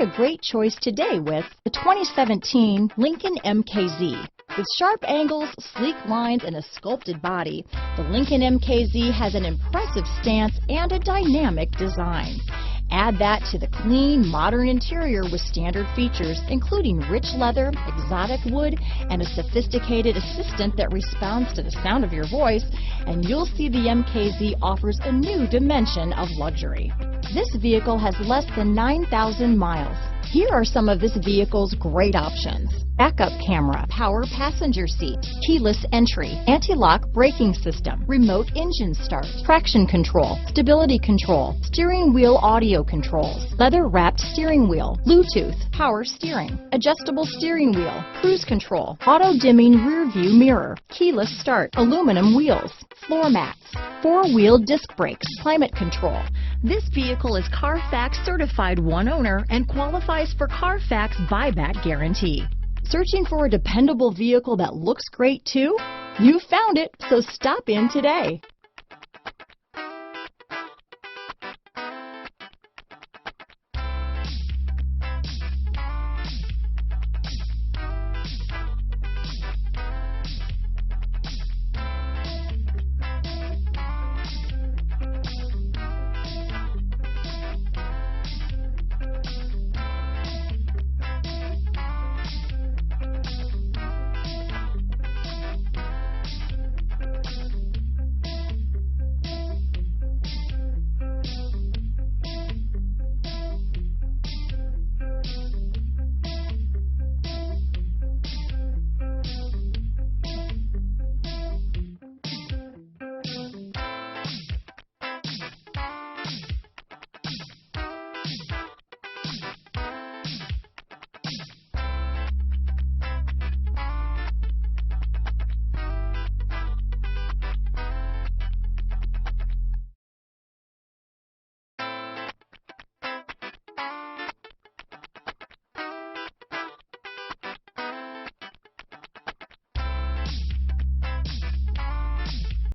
a great choice today with the 2017 Lincoln MKZ. With sharp angles, sleek lines, and a sculpted body, the Lincoln MKZ has an impressive stance and a dynamic design. Add that to the clean, modern interior with standard features, including rich leather, exotic wood, and a sophisticated assistant that responds to the sound of your voice, and you'll see the MKZ offers a new dimension of luxury. This vehicle has less than 9,000 miles. Here are some of this vehicle's great options: backup camera, power passenger seat, keyless entry, anti-lock braking system, remote engine start, traction control, stability control, steering wheel audio controls, leather-wrapped steering wheel, Bluetooth, power steering, adjustable steering wheel, cruise control, auto-dimming rear view mirror, keyless start, aluminum wheels, floor mats, four-wheel disc brakes, climate control. This vehicle is Carfax certified one owner and qualifies for Carfax buyback guarantee. Searching for a dependable vehicle that looks great too? You found it, so stop in today.